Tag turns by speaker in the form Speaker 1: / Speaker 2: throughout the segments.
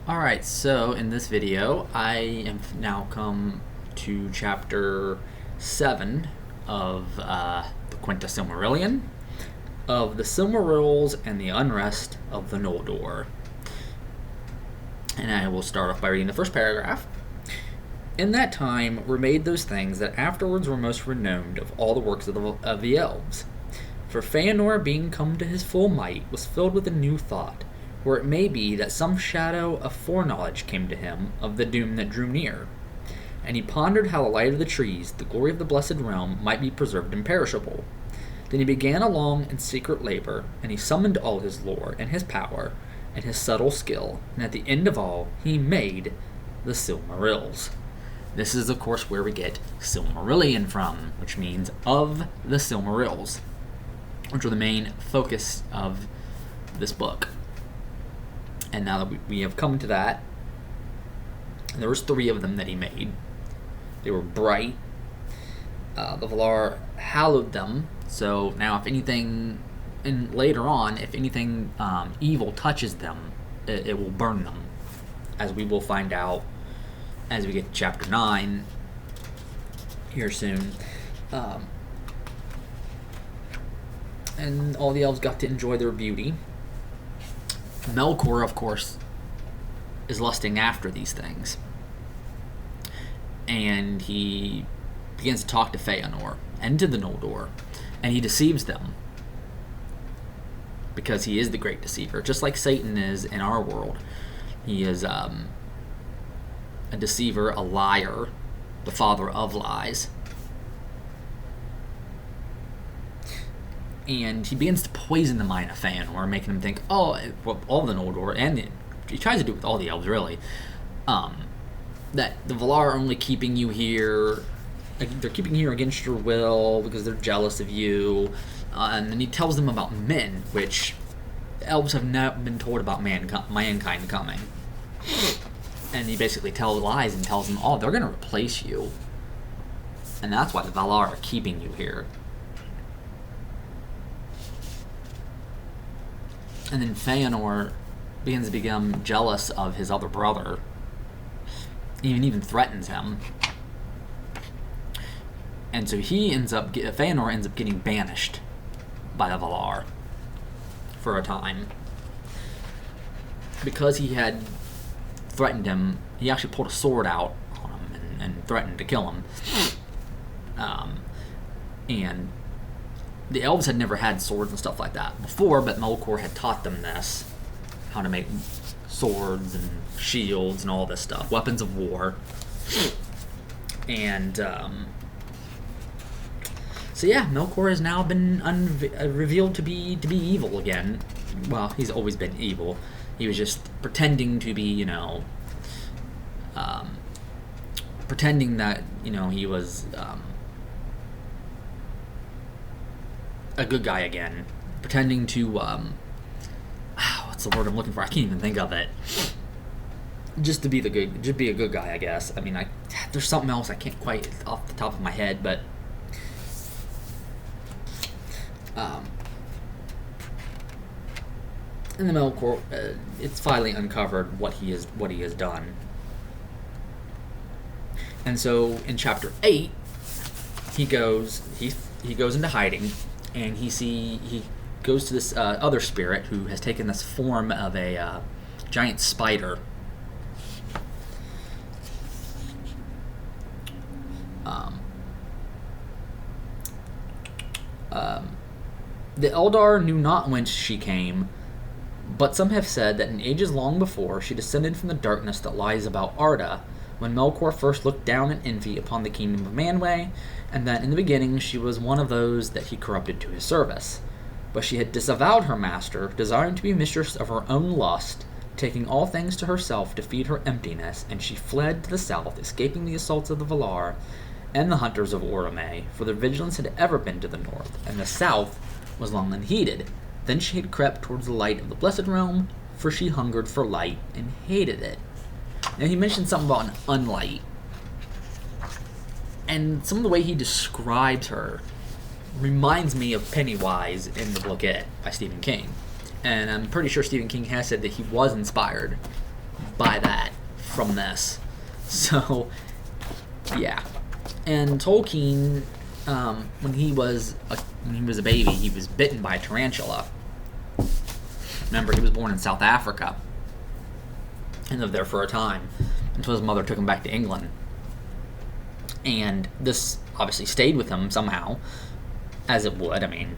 Speaker 1: Alright, so in this video, I have now come to chapter 7 of the Quenta Silmarillion, of the Silmarils and the unrest of the Noldor. And I will start off by reading the first paragraph. In that time were made those things that afterwards were most renowned of all the works of the elves. For Feanor, being come to his full might, was filled with a new thought, where it may be that some shadow of foreknowledge came to him of the doom that drew near. And he pondered how the light of the trees, the glory of the blessed realm, might be preserved imperishable. Then he began a long and secret labor, and he summoned all his lore and his power and his subtle skill, and at the end of all he made the Silmarils. This is, of course, where we get Silmarillion from, which means of the Silmarils, which are the main focus of this book. And now that we have come to that, there was 3 of them that he made. They were bright. The Valar hallowed them. So now, if anything, and later on, if anything evil touches them, it will burn them, as we will find out as we get to chapter 9 here soon. And all the elves got to enjoy their beauty. Melkor, of course, is lusting after these things. And he begins to talk to Feanor and to the Noldor, and he deceives them. Because he is the great deceiver, just like Satan is in our world. He is a deceiver, a liar, the father of lies. And he begins to poison the mind of Feanor, making him think, all the Noldor, and he tries to do it with all the elves, really, that the Valar are only keeping you here, they're keeping you here against your will, because they're jealous of you, and then he tells them about men, which the elves have not been told about mankind coming. And he basically tells lies and tells them, they're going to replace you. And that's why the Valar are keeping you here. And then Feanor begins to become jealous of his other brother. Even threatens him. And so Feanor ends up getting banished by the Valar for a time. Because he had threatened him, he actually pulled a sword out on him and threatened to kill him. And the elves had never had swords and stuff like that before, but Melkor had taught them this, how to make swords and shields and all this stuff, weapons of war. And so yeah, Melkor has now been revealed to be evil again. Well, he's always been evil. He was just pretending to be, pretending that he was a good guy again, pretending to what's the word I'm looking for? I can't even think of it. Just be a good guy, I guess. I mean, there's something else I can't quite off the top of my head, but in the Melkor, it's finally uncovered what he has done. And so in chapter 8, he goes into hiding. And he goes to this other spirit who has taken this form of a giant spider. The Eldar knew not whence she came, but some have said that in ages long before she descended from the darkness that lies about Arda, when Melkor first looked down in envy upon the kingdom of Manwë, and that in the beginning she was one of those that he corrupted to his service. But she had disavowed her master, desiring to be mistress of her own lust, taking all things to herself to feed her emptiness, and she fled to the south, escaping the assaults of the Valar and the hunters of Orome, for their vigilance had ever been to the north, and the south was long unheeded. Then she had crept towards the light of the blessed realm, for she hungered for light and hated it. Now, he mentioned something about an unlight. And some of the way he describes her reminds me of Pennywise in the book It by Stephen King. And I'm pretty sure Stephen King has said that he was inspired by that from this. So, yeah. And Tolkien, when he was a baby, he was bitten by a tarantula. Remember, he was born in South Africa and lived there for a time until his mother took him back to England. And this obviously stayed with him somehow, as it would. I mean,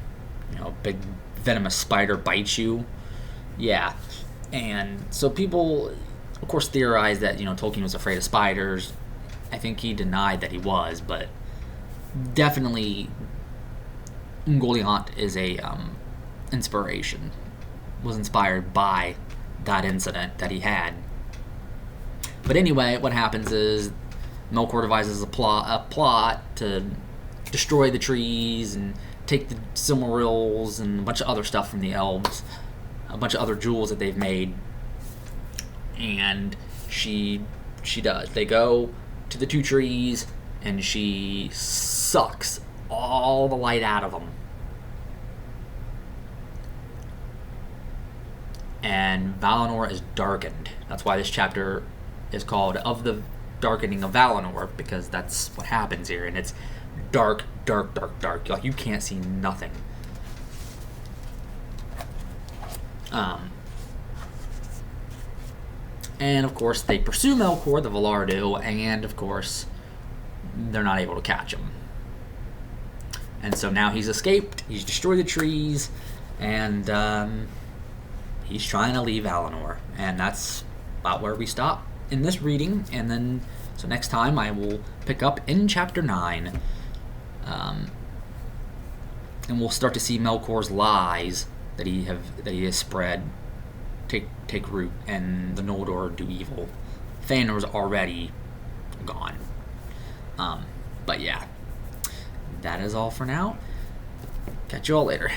Speaker 1: a big venomous spider bites you. Yeah. And so people, of course, theorize that, Tolkien was afraid of spiders. I think he denied that he was, but definitely Ungoliant is a inspiration. Was inspired by that incident that he had. But anyway, what happens is Melkor devises a plot to destroy the trees and take the Silmarils and a bunch of other stuff from the elves, a bunch of other jewels that they've made. And she does. They go to the two trees and she sucks all the light out of them. And Valinor is darkened. That's why this chapter is called Of the Darkening of Valinor, because that's what happens here. And it's dark, dark, dark, dark. Like, you can't see nothing. And, of course, they pursue Melkor, the Valar do, and, of course, they're not able to catch him. And so now he's escaped, he's destroyed the trees, and he's trying to leave Valinor. And that's about where we stop in this reading. And then, so next time I will pick up in Chapter 9, and we'll start to see Melkor's lies that he has spread take root, and the Noldor do evil. Feanor's already gone. But yeah, that is all for now. Catch you all later.